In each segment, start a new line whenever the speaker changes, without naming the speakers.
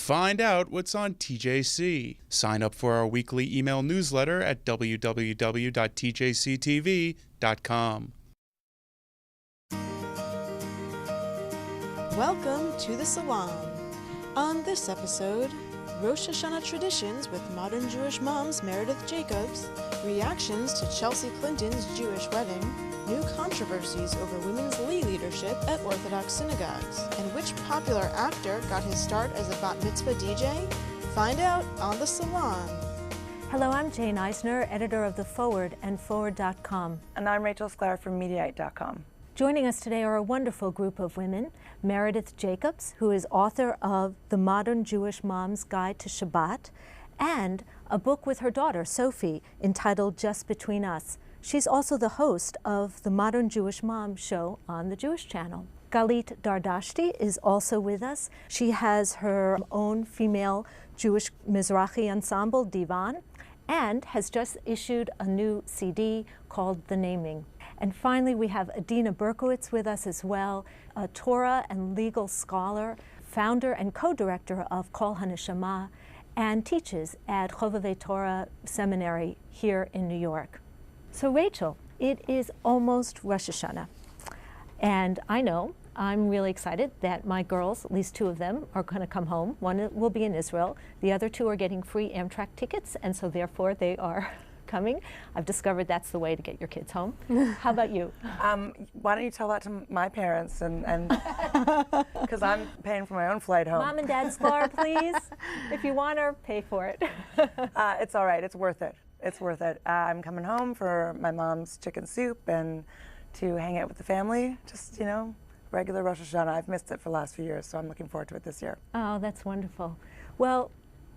Find out what's on TJC. Sign up for our weekly email newsletter at www.tjctv.com.
Welcome to the Salon. On this episode, Rosh Hashanah traditions with modern Jewish moms Meredith Jacobs, reactions to Chelsea Clinton's Jewish wedding, new controversies over women's leadership at Orthodox synagogues, and which popular actor got his start as a Bat Mitzvah DJ? Find out on the Salon.
Hello, I'm Jane Eisner, editor of The Forward and Forward.com.
And I'm Rachel Sklar from Mediaite.com.
Joining us today are a wonderful group of women. Meredith Jacobs, who is author of The Modern Jewish Mom's Guide to Shabbat, and a book with her daughter, Sophie, entitled Just Between Us. She's also the host of the Modern Jewish Mom show on the Jewish Channel. Galeet Dardashti is also with us. She has her own female Jewish Mizrahi ensemble, Divan, and has just issued a new CD called The Naming. And finally, we have Adena Berkowitz with us as well, a Torah and legal scholar, founder and co-director of Kol HaNeshama, and teaches at Chovevei Torah Seminary here in New York. So Rachel, it is almost Rosh Hashanah, and I know I'm really excited that my girls, at least two of them, are going to come home. One will be in Israel. The other two are getting free Amtrak tickets, and so therefore they are coming. I've discovered that's the way to get your kids home. How about you?
Why don't you tell that to my parents, and because I'm paying for my own flight home.
Mom and Dad Sklar, please. If you want her, pay for it.
It's all right. It's worth it. It's worth it. I'm coming home for my mom's chicken soup and to hang out with the family. Just, regular Rosh Hashanah. I've missed it for the last few years, so I'm looking forward to it this year.
Oh, that's wonderful. Well,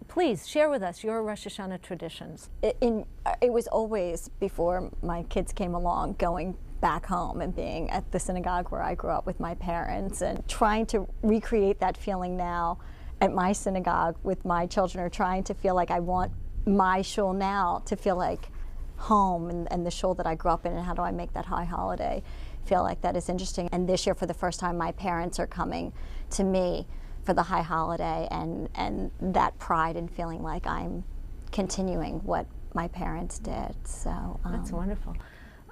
please share with us your Rosh Hashanah traditions.
It was always, before my kids came along, going back home and being at the synagogue where I grew up with my parents and trying to recreate that feeling now at my synagogue with my children, or trying to feel like I want my shul now to feel like home and the shul that I grew up in, and how do I make that high holiday feel like that is interesting. And this year, for the first time, my parents are coming to me for the high holiday, and that pride in feeling like I'm continuing what my parents did. So
that's wonderful.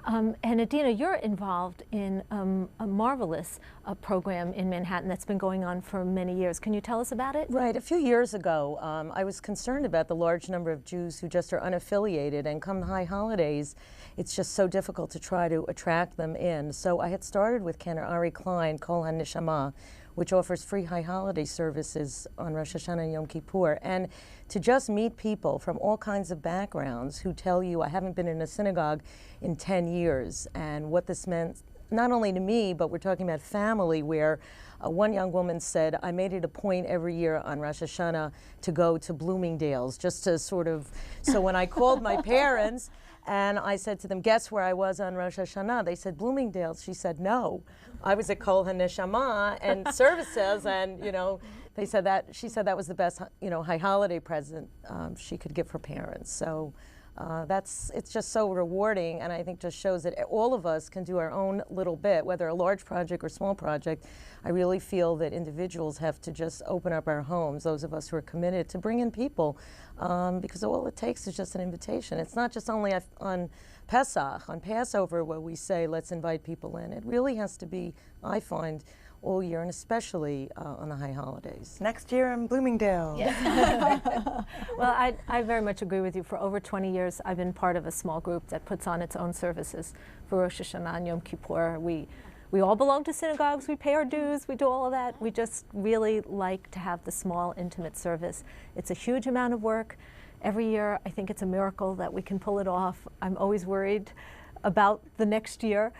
And Adena, you're involved in a marvelous program in Manhattan that's been going on for many years. Can you tell us about it?
Right. A few years ago, I was concerned about the large number of Jews who just are unaffiliated, and come the high holidays, it's just so difficult to try to attract them in. So I had started with Kenner Ari Klein, Kol HaNeshama, which offers free high holiday services on Rosh Hashanah and Yom Kippur, and to just meet people from all kinds of backgrounds who tell you, I haven't been in a synagogue in 10 years, and what this meant, not only to me, but we're talking about family, where one young woman said, I made it a point every year on Rosh Hashanah to go to Bloomingdale's, just to sort of, so when I called my parents, and I said to them, guess where I was on Rosh Hashanah? They said, Bloomingdale's. She said, no. I was at Kol HaNeshama and services, and they said that, she said that was the best, high holiday present she could give her parents. So it's just so rewarding, and I think just shows that all of us can do our own little bit, whether a large project or small project. I really feel that individuals have to just open up our homes, those of us who are committed to bring in people, because all it takes is just an invitation. It's not just only on Pesach, on Passover, where we say, let's invite people in. It really has to be, I find, all year, and especially on the high holidays.
Next year in Bloomingdale.
Yeah. Well, I very much agree with you. For over 20 years, I've been part of a small group that puts on its own services for Rosh Hashanah and Yom Kippur. We all belong to synagogues, we pay our dues, we do all of that. We just really like to have the small, intimate service. It's a huge amount of work. Every year, I think it's a miracle that we can pull it off. I'm always worried about the next year.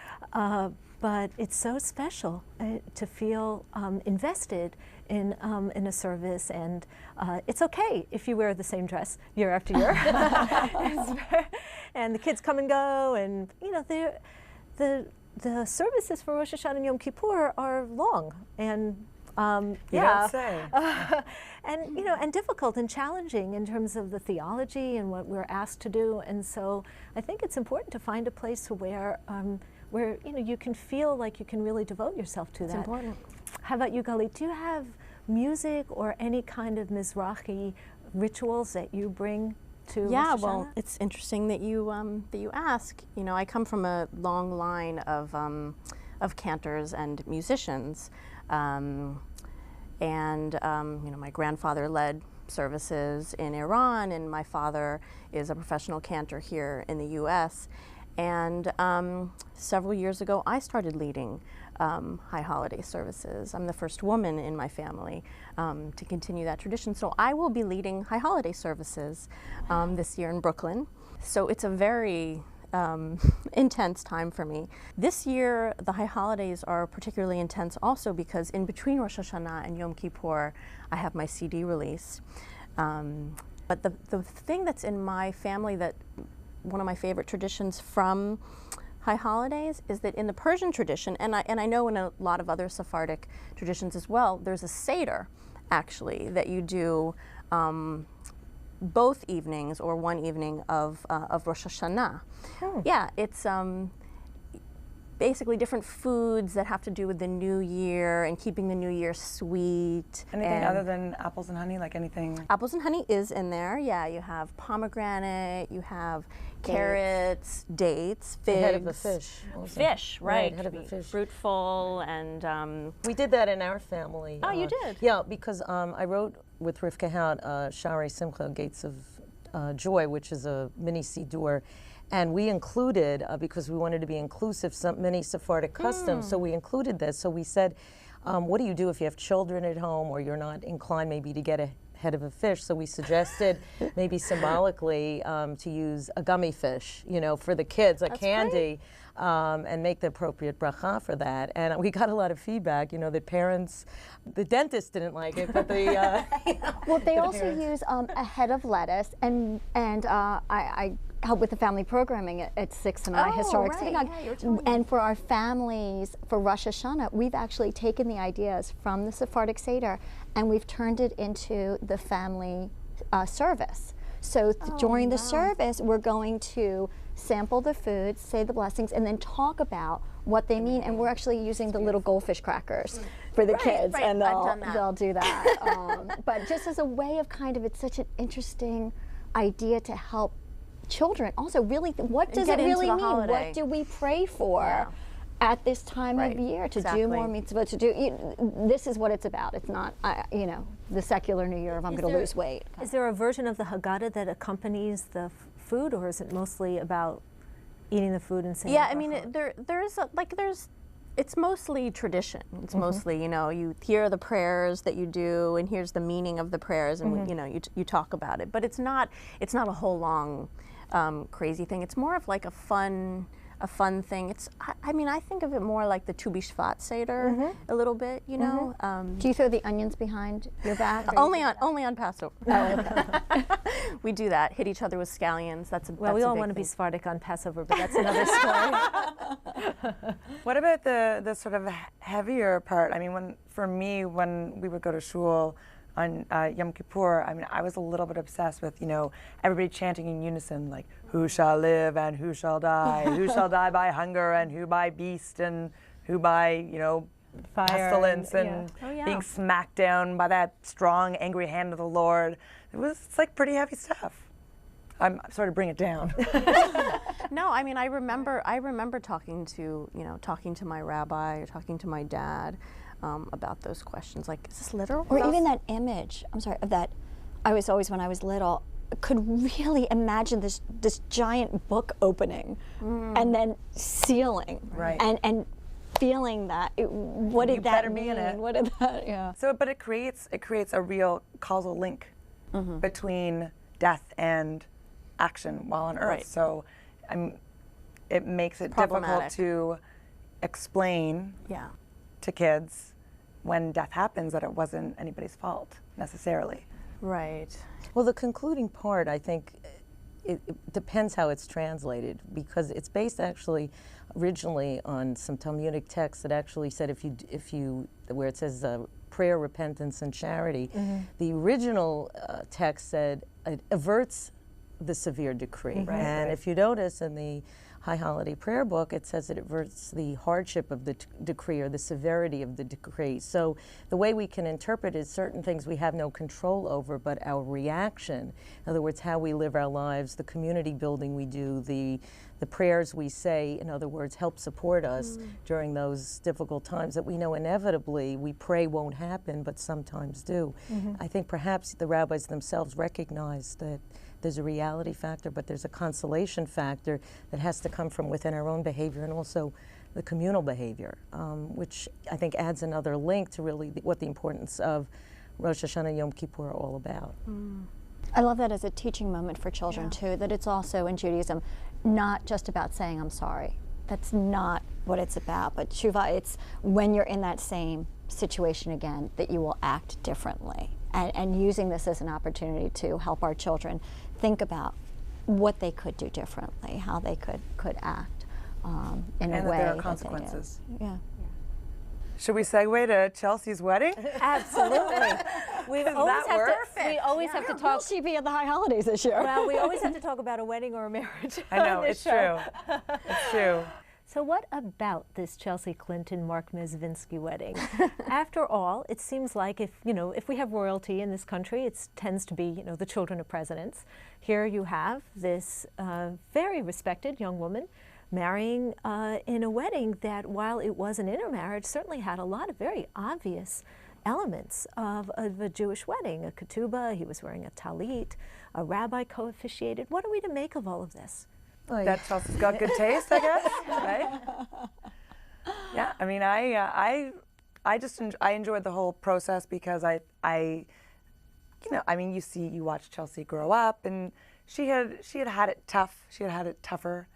But it's so special to feel invested in a service, and it's okay if you wear the same dress year after year. And the kids come and go, and the services for Rosh Hashanah and Yom Kippur are long, and
You don't say.
And difficult and challenging in terms of the theology and what we're asked to do. And so I think it's important to find a place where you can feel like you can really devote yourself to that.
It's important.
How about you, Galeet? Do you have music or any kind of Mizrahi rituals that you bring to
Yeah,
Rosh
well,
Hashanah?
it's interesting that you ask. You know, I come from a long line of cantors and musicians, and you know, my grandfather led services in Iran, and my father is a professional cantor here in the U.S. And several years ago, I started leading high holiday services. I'm the first woman in my family to continue that tradition. So I will be leading high holiday services this year in Brooklyn. So it's a very intense time for me. This year, the high holidays are particularly intense also because in between Rosh Hashanah and Yom Kippur, I have my CD release. But the thing that's in my family that one of my favorite traditions from high holidays is that in the Persian tradition, and I know in a lot of other Sephardic traditions as well, there's a Seder, actually, that you do both evenings or one evening of Rosh Hashanah. Yeah, it's basically different foods that have to do with the new year and keeping the new year sweet.
Anything other than apples and honey, like anything?
Apples and honey is in there, yeah. You have pomegranate, you have carrots, dates, figs.
The head of the fish. Also.
Fish, right.
Head of the fish.
Fruitful and...
We did that in our family.
Oh, you did?
Yeah, because I wrote with Rivka Hout, Sha'arei Simcha, Gates of Joy, which is a mini Siddur. And we included, because we wanted to be inclusive, many Sephardic customs, so we included this. So we said, what do you do if you have children at home or you're not inclined maybe to get a head of a fish? So we suggested maybe symbolically to use a gummy fish, you know, for the kids, like candy, and make the appropriate bracha for that. And we got a lot of feedback, you know, that parents, the dentist didn't like it, but the...
Well, they also use a head of lettuce, and I help with the family programming at 6 and I Historic Synagogue. Yeah, and for our families, for Rosh Hashanah, we've actually taken the ideas from the Sephardic Seder and we've turned it into the family service. So during the service, we're going to sample the foods, say the blessings, and then talk about what they mean. And we're actually using the little goldfish crackers for the kids, and they'll do that. But just as a way of kind of, it's such an interesting idea to help children also really what does it really mean? Holiday. What do we pray for at this time of year to do more mitzvah? To do this is what it's about. It's not you know, the secular New Year of I'm going to lose weight.
Is there a version of the Haggadah that accompanies the food, or is it mostly about eating the food and saying?
Yeah, I mean there's it's mostly tradition. It's mostly, you know, you hear the prayers that you do, and here's the meaning of the prayers, and you know, you talk about it. But it's not a whole long crazy thing. It's more of like a fun thing. It's I mean, I think of it more like the Tu B'Shvat Seder a little bit, you know.
Do you throw the onions behind your back?
Only on Passover. We do that. Hit each other with scallions.
Well, we all want to be Sephardic on Passover, but that's another story.
What about the sort of heavier part? I mean, when we would go to shul on Yom Kippur, I mean, I was a little bit obsessed with, you know, everybody chanting in unison, like, who shall live and who shall die? Who shall die by hunger and who by beast and who by, you know, fire pestilence and being smacked down by that strong, angry hand of the Lord. It's like pretty heavy stuff. I'm sort of bring it down.
No, I mean, I remember talking to my rabbi or talking to my dad about those questions, like, is this literal?
Or even that image, I'm sorry, of that, I was always, when I was little, could really imagine this giant book opening and then sealing.
Right.
And feeling that, what did that mean? What did that, yeah.
So, but it creates a real causal link between death and action while on Earth.
Right.
So, it makes it difficult to explain to kids when death happens that it wasn't anybody's fault necessarily.
Right.
Well, the concluding part, I think, it depends how it's translated, because it's based actually originally on some Talmudic text that actually said if you where it says prayer, repentance, and charity, the original text said it averts the severe decree.
Right,
And
right.
if you notice in the High Holiday Prayer Book, it says that it averts the hardship of the decree or the severity of the decree. So the way we can interpret is certain things we have no control over, but our reaction, in other words, how we live our lives, the community building we do, the prayers we say, in other words, help support us during those difficult times that we know inevitably we pray won't happen, but sometimes do. I think perhaps the rabbis themselves recognize that there's a reality factor, but there's a consolation factor that has to come from within our own behavior and also the communal behavior, which I think adds another link to really what the importance of Rosh Hashanah and Yom Kippur are all about.
I love that as a teaching moment for children too, that it's also in Judaism not just about saying I'm sorry. That's not what it's about, but tshuva, it's when you're in that same situation again that you will act differently. And using this as an opportunity to help our children think about what they could do differently, how they could act in a way.
And that there are
that
consequences.
they do. Yeah.
Should we segue to Chelsea's wedding?
Absolutely. We always have to
Will
talk.
she be at the high holidays this year?
Well, we always have to talk about a wedding or a marriage.
I know,
on this
it's
show.
true. It's true.
So what about this Chelsea Clinton-Mark Mezvinsky wedding? After all, it seems like if we have royalty in this country, it tends to be, the children of presidents. Here you have this very respected young woman marrying in a wedding that, while it was an intermarriage, certainly had a lot of very obvious elements of a Jewish wedding. A ketubah, he was wearing a talit, a rabbi co-officiated. What are we to make of all of this?
That Chelsea's got good taste, I guess, right? Yeah, I mean, I enjoyed the whole process because you watch Chelsea grow up, and she had it tough. She had it tougher.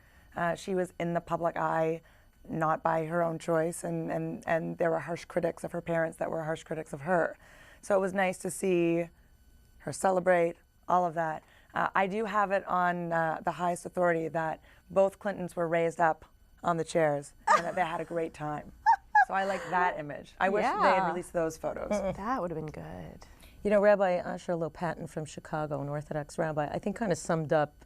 She was in the public eye, not by her own choice, and there were harsh critics of her parents that were harsh critics of her. So it was nice to see her celebrate all of that. I do have it on the highest authority that both Clintons were raised up on the chairs and that they had a great time. So I like that image. I wish they had released those photos.
That would have been good.
Rabbi Asher Lopatin from Chicago, an Orthodox rabbi, I think kind of summed up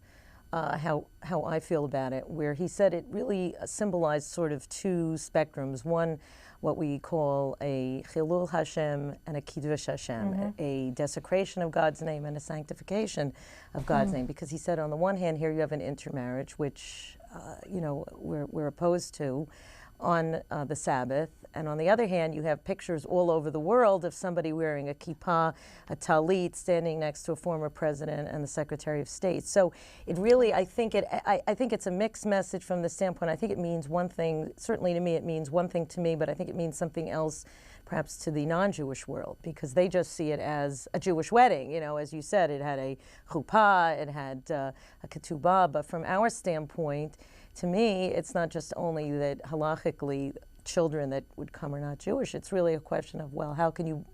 how I feel about it, where he said it really symbolized sort of two spectrums. One, what we call a Chilul Hashem and a Kiddush Hashem, a desecration of God's name and a sanctification of God's name. Because he said, on the one hand, here you have an intermarriage, which we're opposed to on the Sabbath, and on the other hand, you have pictures all over the world of somebody wearing a kippah, a talit, standing next to a former president and the Secretary of State. So it really, I think it's a mixed message from the standpoint. I think it means one thing, certainly to me, it means one thing to me, but I think it means something else perhaps to the non-Jewish world, because they just see it as a Jewish wedding. As you said, it had a chuppah, it had a ketubah, but from our standpoint, to me, it's not just only that halachically children that would come are not Jewish. It's really a question of, well, how can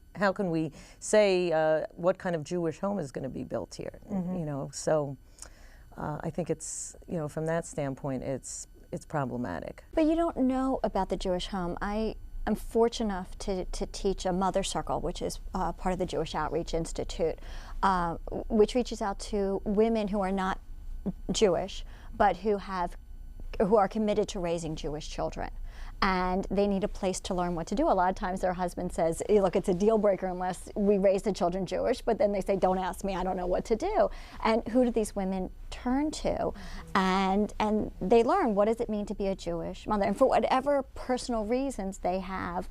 we say what kind of Jewish home is going to be built here? So I think it's, from that standpoint, it's problematic.
But you don't know about the Jewish home. I'm fortunate enough to teach a mother circle, which is part of the Jewish Outreach Institute, which reaches out to women who are not Jewish, but who are committed to raising Jewish children. And they need a place to learn what to do. A lot of times their husband says, hey, look, it's a deal breaker unless we raise the children Jewish, but then they say, don't ask me, I don't know what to do. And who do these women turn to? And they learn, what does it mean to be a Jewish mother? And for whatever personal reasons they have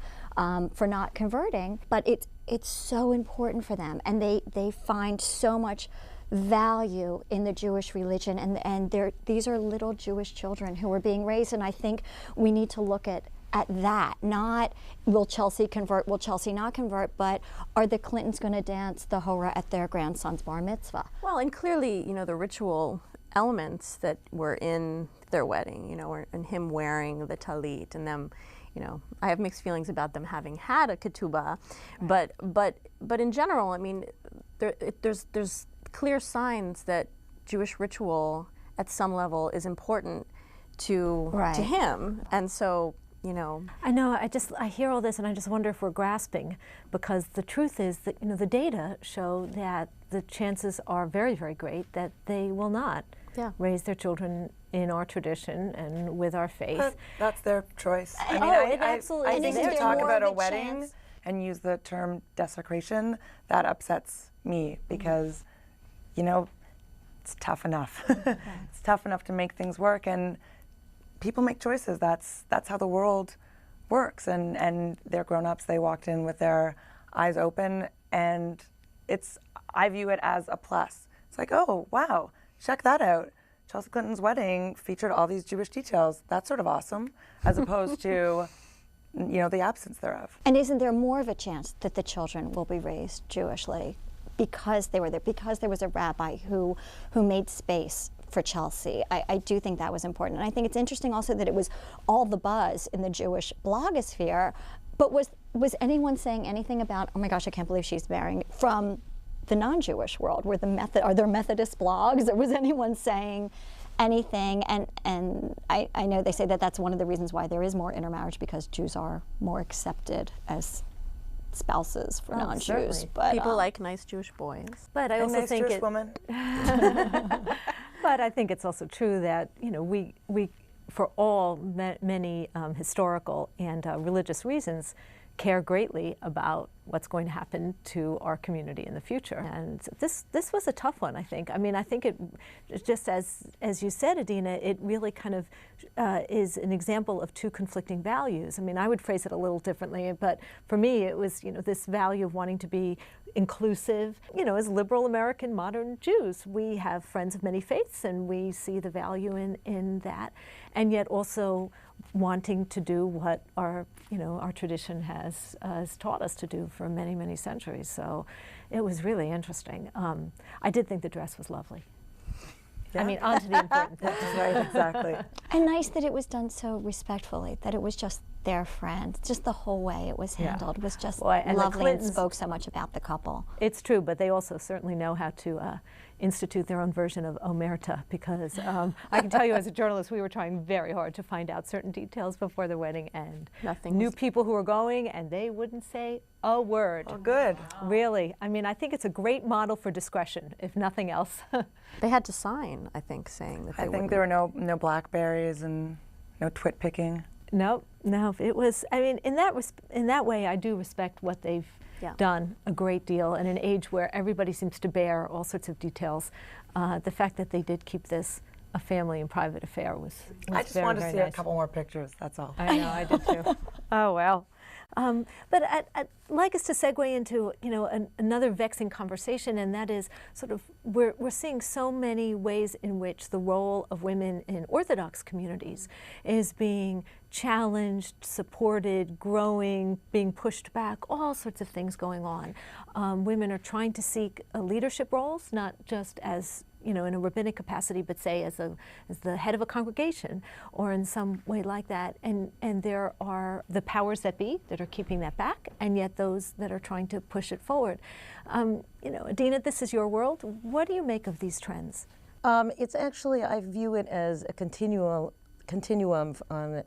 for not converting, but it's so important for them. And they find so much value in the Jewish religion, and these are little Jewish children who are being raised, and I think we need to look at that, not will Chelsea convert, will Chelsea not convert, but are the Clintons going to dance the hora at their grandson's bar mitzvah?
Well, and clearly, the ritual elements that were in their wedding, and him wearing the talit, and them, I have mixed feelings about them having had a ketubah, right. but in general, I mean, there's clear signs that Jewish ritual at some level is important to him, and so you know.
I know, I hear all this and I just wonder if we're grasping, because the truth is that, the data show that the chances are very, very great that they will not raise their children in our tradition and with our faith.
But that's their choice.
It absolutely
I think
is.
to talk about a wedding and use the term desecration, that upsets me because, it's tough enough. It's tough enough to make things work, and people make choices. That's how the world works, and they're grown-ups. They walked in with their eyes open, and I view it as a plus. It's like, oh, wow, check that out. Chelsea Clinton's wedding featured all these Jewish details. That's sort of awesome, as opposed to, the absence thereof.
And isn't there more of a chance that the children will be raised Jewishly because they were there, because there was a rabbi who made space for Chelsea? I do think that was important. And I think it's interesting also that it was all the buzz in the Jewish blogosphere, but was anyone saying anything about, oh my gosh, I can't believe she's marrying, from the non-Jewish world? Are there Methodist blogs, or was anyone saying anything? And I know they say that that's one of the reasons why there is more intermarriage, because Jews are more accepted as spouses for non-Jews. But
people like nice Jewish boys.
But I also
nice
think
Jewish woman.
But I think it's also true that we for all many historical and religious reasons, care greatly about what's going to happen to our community in the future. And this was a tough one, I think. I think it, just as you said, Adena, it really kind of is an example of two conflicting values. I would phrase it a little differently, but for me it was, this value of wanting to be inclusive. As liberal American modern Jews, we have friends of many faiths, and we see the value in that, and yet also wanting to do what our tradition has taught us to do for many, many centuries. So it was really interesting. I did think the dress was lovely.
Yeah.
On to the important things.
Right, exactly.
And nice that it was done so respectfully, that it was just their friend. Just the whole way it was handled was just lovely, and spoke so much about the couple.
It's true, but they also certainly know how to institute their own version of omerta, because I can tell you as a journalist, we were trying very hard to find out certain details before the wedding, and knew people who were going, and they wouldn't say a word.
Oh, good.
Really. I think it's a great model for discretion, if nothing else.
They had to sign, I think, saying that they
I think there were no Blackberries and no twit picking.
No, it was, in that way, I do respect what they've done a great deal in an age where everybody seems to bear all sorts of details. The fact that they did keep this a family and private affair was
I just
very,
wanted to
very
see
nice.
a couple more pictures, that's all.
I know, I did too. Oh, well. But I'd like us to segue into, another vexing conversation, and that is sort of we're seeing so many ways in which the role of women in Orthodox communities is being challenged, supported, growing, being pushed back, all sorts of things going on. Women are trying to seek leadership roles, not just as in a rabbinic capacity, but say as the head of a congregation or in some way like that. And there are the powers that be that are keeping that back, and yet those that are trying to push it forward. Adena, this is your world. What do you make of these trends?
It's actually, I view it as a continuum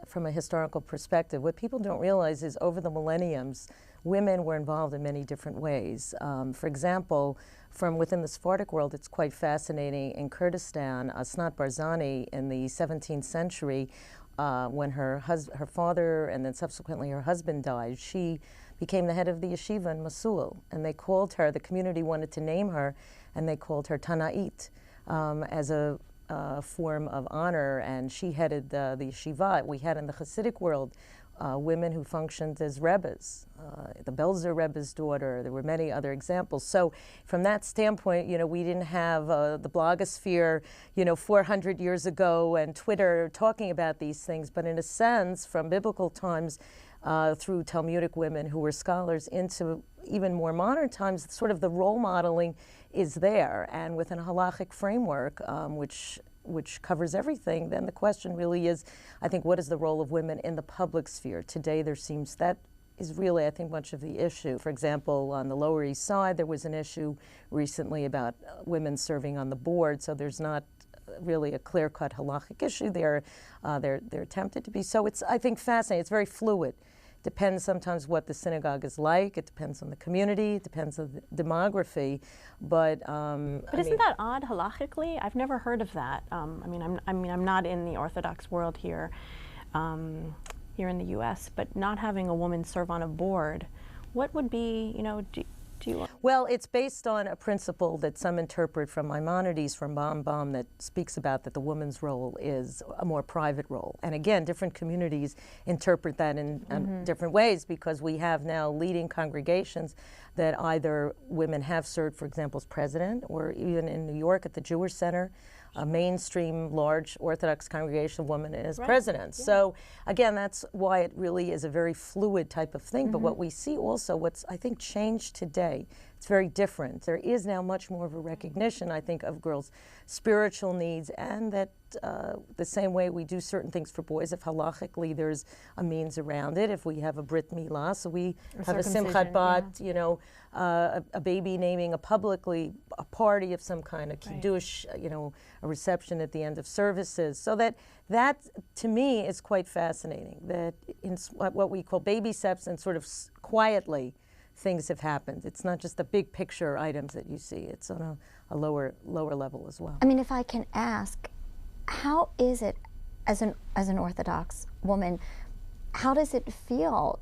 from a historical perspective. What people don't realize is over the millenniums, women were involved in many different ways. For example, from within the Sephardic world, it's quite fascinating. In Kurdistan, Asnat Barzani in the 17th century, when her father and then subsequently her husband died, she became the head of the yeshiva in Mosul. And they called her, the community wanted to name her, and they called her Tanait as a form of honor, and she headed the yeshiva. We had in the Hasidic world women who functioned as rebbes, the Belzer Rebbe's daughter. There were many other examples. So from that standpoint, we didn't have the blogosphere, 400 years ago and Twitter talking about these things, but in a sense, from biblical times through Talmudic women who were scholars into even more modern times, sort of the role modeling is there, and within a halachic framework, which covers everything, then the question really is, I think, what is the role of women in the public sphere? Today there seems that is really, I think, much of the issue. For example, on the Lower East Side, there was an issue recently about women serving on the board, so there's not really a clear-cut halachic issue. They're tempted to be. So it's, I think, fascinating. It's very fluid. Depends sometimes what the synagogue is like. It depends on the community. It depends on the demography. But
isn't that odd halachically? I've never heard of that. I'm not in the Orthodox world here, here in the U.S. But not having a woman serve on a board, what would be,
Well, it's based on a principle that some interpret from Maimonides, from Rambam, that speaks about that the woman's role is a more private role. And again, different communities interpret that in different ways, because we have now leading congregations that either women have served, for example, as president, or even in New York at the Jewish Center, a mainstream, large Orthodox congregation woman as president. Yeah. So again, that's why it really is a very fluid type of thing. But what we see also, what's I think changed today, it's very different. There is now much more of a recognition, I think, of girls' spiritual needs, and that the same way we do certain things for boys, if halachically there's a means around it. If we have a brit milah, so we have a simchat bat, a baby naming, a party of some kind, a kiddush, a reception at the end of services. So that to me is quite fascinating, that in what we call baby steps and sort of quietly things have happened. It's not just the big picture items that you see. It's on a lower level as well.
I mean, if I can ask, how is it as an Orthodox woman, how does it feel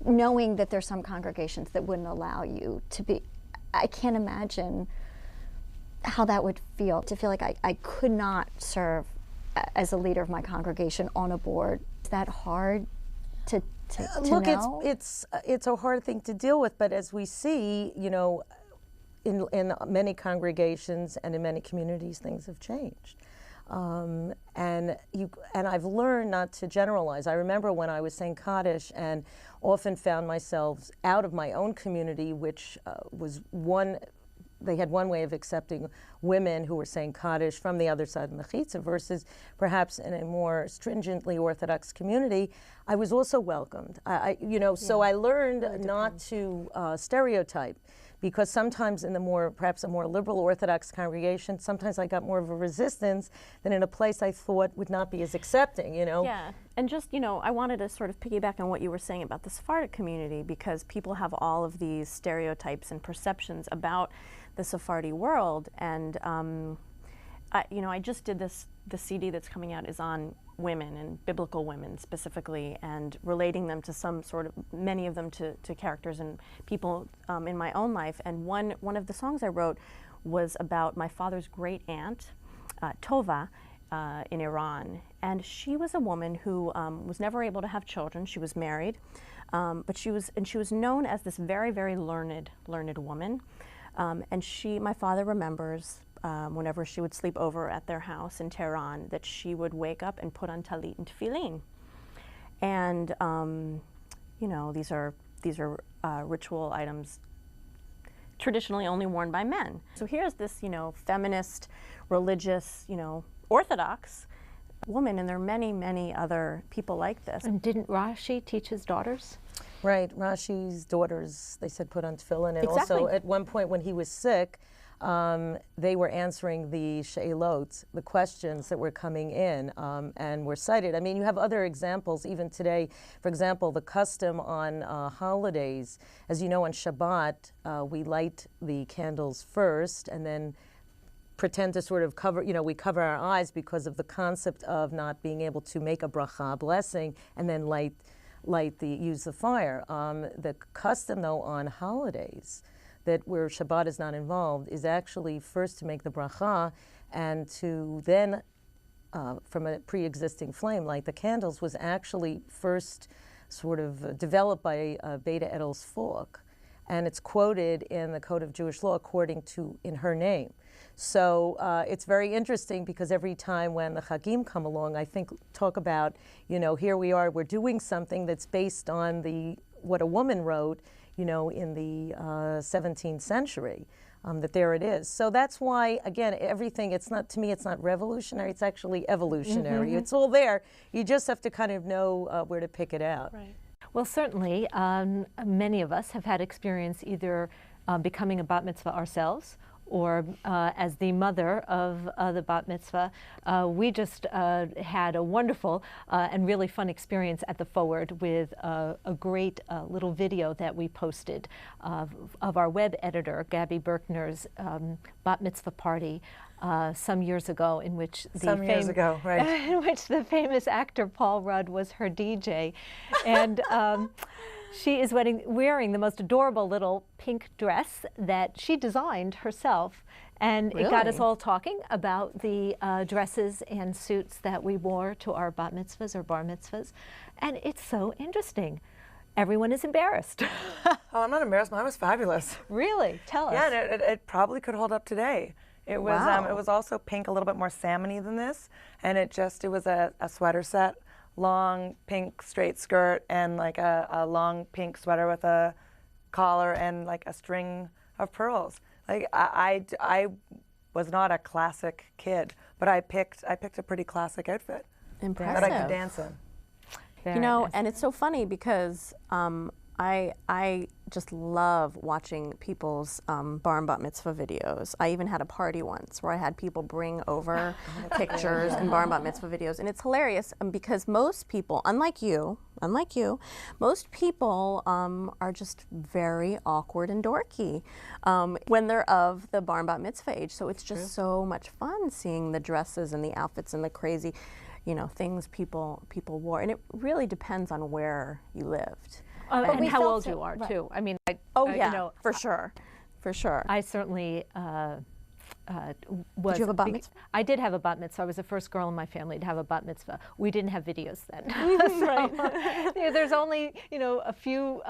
knowing that there's some congregations that wouldn't allow you to be? I can't imagine how that would feel, to feel like I could not serve as a leader of my congregation on a board. Is that hard to
look,
know?
It's a hard thing to deal with, but as we see, in many congregations and in many communities, things have changed. And I've learned not to generalize. I remember when I was saying Kaddish and often found myself out of my own community, which was they had one way of accepting women who were saying Kaddish from the other side of the Mechitza, versus perhaps in a more stringently Orthodox community, I was also welcomed. So I learned not to stereotype, because sometimes in perhaps a more liberal Orthodox congregation, sometimes I got more of a resistance than in a place I thought would not be as accepting,
Yeah, and just, I wanted to sort of piggyback on what you were saying about the Sephardic community, because people have all of these stereotypes and perceptions about the Sephardi world, and I just did the CD that's coming out is on women and biblical women specifically, and relating them to many of them to characters and people in my own life. And one of the songs I wrote was about my father's great aunt, Tova, in Iran. And she was a woman who was never able to have children. She was married, but she was known as this very, very learned woman. And my father remembers whenever she would sleep over at their house in Tehran, that she would wake up and put on talit and tefillin. And these are ritual items traditionally only worn by men. So here's this feminist, religious, Orthodox woman, and there are many, many other people like this.
And didn't Rashi teach his daughters?
Right, Rashi's daughters, they said, put on tefillin, and also at one point when he was sick, they were answering the she'elot, the questions that were coming in, and were cited. I mean, you have other examples even today. For example, the custom on holidays, as you know, on Shabbat, we light the candles first and then pretend to sort of cover, we cover our eyes because of the concept of not being able to make a bracha, blessing, and then use the fire. The custom, though, on holidays, that where Shabbat is not involved, is actually first to make the bracha, and to then, from a pre-existing flame, light the candles, was actually first sort of developed by Beta Edel's Falk. And it's quoted in the Code of Jewish Law in her name. So it's very interesting, because every time when the Chagim come along, I talk about, here we are, we're doing something that's based on what a woman wrote, in the 17th century, that there it is. So that's why, again, everything, to me, it's not revolutionary, it's actually evolutionary. Mm-hmm. It's all there. You just have to kind of know where to pick it out.
Right. Well, certainly, many of us have had experience either becoming a bat mitzvah ourselves, or as the mother of the bat mitzvah, we just had a wonderful and really fun experience at the Forward with a great little video that we posted of our web editor, Gabby Berkner's bat mitzvah party some years ago, in which in which the famous actor Paul Rudd was her DJ, and she is wearing the most adorable little pink dress that she designed herself, and it got us all talking about the dresses and suits that we wore to our bat mitzvahs or bar mitzvahs, and it's so interesting. Everyone is embarrassed.
Oh, I'm not embarrassed. Mine was fabulous.
Really? Tell us.
Yeah, and it probably could hold up today. It was it was also pink, a little bit more salmony than this, and it was a sweater set, long pink straight skirt, and like a long pink sweater with a collar and like a string of pearls. Like I was not a classic kid, but I picked a pretty classic outfit
Impressive.
that I could dance in.
You know, and it's so funny because I just love watching people's bar and bat mitzvah videos. I even had a party once where I had people bring over pictures and bar and bat mitzvah videos, and it's hilarious because most people, unlike you, most people are just very awkward and dorky when they're of the bar and bat mitzvah age. So it's just so much fun seeing the dresses and the outfits and the crazy, things people wore, and it really depends on where you lived.
And how old you are, too. I mean,
for sure.
I certainly was.
Did you have a bat mitzvah?
I did have a bat mitzvah. I was the first girl in my family to have a bat mitzvah. We didn't have videos then. So, there's only, a few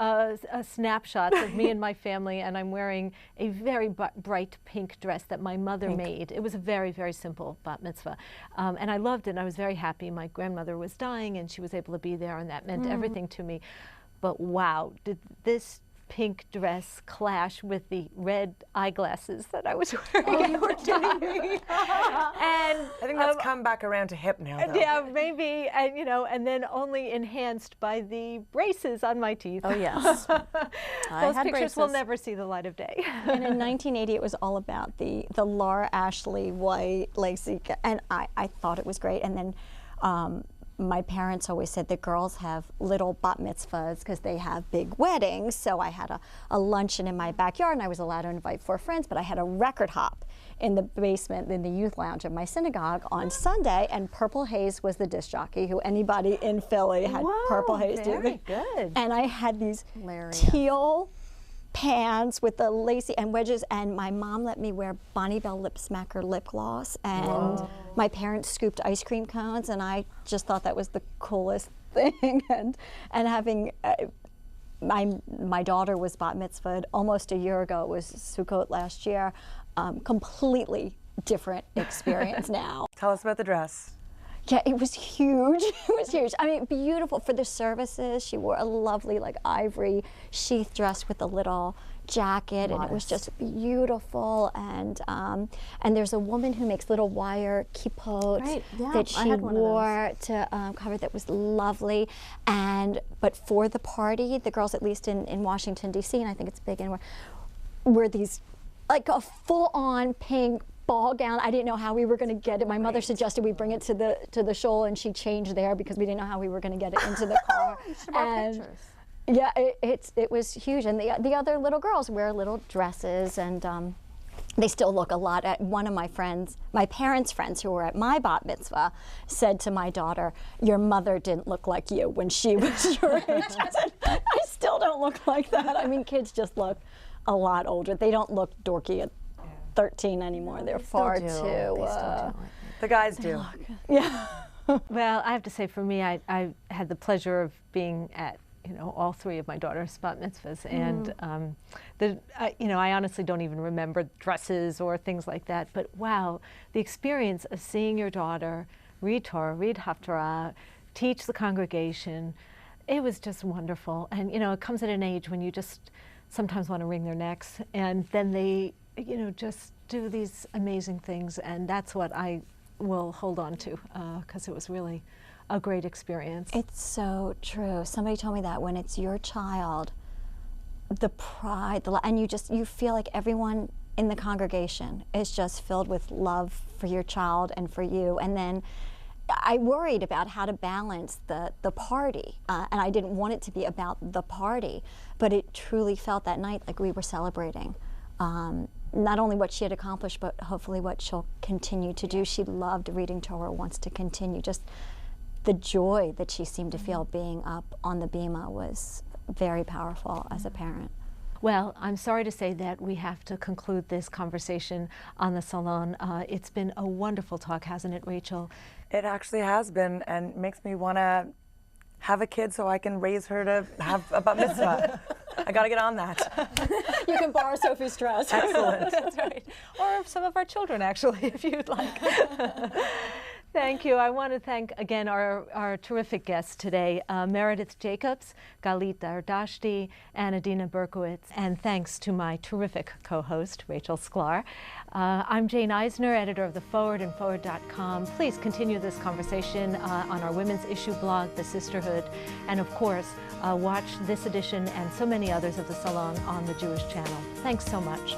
snapshots of me and my family, and I'm wearing a very bright pink dress that my mother made. It was a very, very simple bat mitzvah. And I loved it, and I was very happy. My grandmother was dying, and she was able to be there, and that meant everything to me. But wow, did this pink dress clash with the red eyeglasses that I was wearing at the time. And
I think that's come back around to hip now, though.
Yeah, maybe, and and then only enhanced by the braces on my teeth.
Oh yes,
those pictures will never see the light of day.
And in 1980, it was all about the Laura Ashley white lacy, and I thought it was great. And then my parents always said the girls have little bat mitzvahs because they have big weddings. So I had a luncheon in my backyard, and I was allowed to invite 4 friends, but I had a record hop in the basement, in the youth lounge of my synagogue on Sunday, and Purple Haze was the disc jockey, who anybody in Philly had Purple Haze do.
Very good.
And I had these teal pants with the lacy and wedges, and my mom let me wear Bonnie Bell Lip Smacker lip gloss, and my parents scooped ice cream cones, and I just thought that was the coolest thing. And having my daughter was bat mitzvahed almost a year ago. It was Sukkot last year. Completely different experience now.
Tell us about the dress.
Yeah, it was huge. It was huge. I mean, beautiful for the services. She wore a lovely, like, ivory sheath dress with a little jacket, and it was just beautiful. And there's a woman who makes little wire kippot that she wore to cover, that was lovely. But for the party, the girls, at least in Washington D.C., and I think it's big anywhere, were these like a full-on pink ball gown. I didn't know how we were going to get it. My mother suggested we bring it to the shoal, and she changed there because we didn't know how we were going to get it into the car. And yeah, it was huge. And the other little girls wear little dresses, and they still look a lot. At one of my friends, my parents' friends who were at my bat mitzvah, said to my daughter, "Your mother didn't look like you when she was your age." I said, "I still don't look like that." I mean, kids just look a lot older. They don't look dorky at 13 anymore. They're far too.
The guys do.
Yeah.
Well, I have to say, for me, I had the pleasure of being at all 3 of my daughter's bat mitzvahs, and I honestly don't even remember dresses or things like that. But wow, the experience of seeing your daughter read Torah, read Haftarah, teach the congregation, it was just wonderful. And it comes at an age when you just sometimes want to wring their necks, and then they just do these amazing things, and that's what I will hold on to, because it was really a great experience.
It's so true. Somebody told me that when it's your child, the pride, and you feel like everyone in the congregation is just filled with love for your child and for you. And then I worried about how to balance the party, and I didn't want it to be about the party, but it truly felt that night like we were celebrating not only what she had accomplished, but hopefully what she'll continue to do. She loved reading Torah, wants to continue. Just the joy that she seemed to feel being up on the bima was very powerful as a parent.
Well, I'm sorry to say that we have to conclude this conversation on the Salon. It's been a wonderful talk, hasn't it, Rachel?
It actually has been, and makes me want to have a kid so I can raise her to have a bat mitzvah. I got to get on that.
You can borrow Sophie's dress.
Excellent.
That's right. Or some of our children, actually, if you'd like. Thank you. I want to thank again our terrific guests today, Meredith Jacobs, Galeet Dardashti, and Adena Berkowitz. And thanks to my terrific co-host, Rachel Sklar. I'm Jane Eisner, editor of The Forward and Forward.com. Please continue this conversation on our women's issue blog, The Sisterhood. And of course, watch this edition and so many others of The Salon on the Jewish Channel. Thanks so much.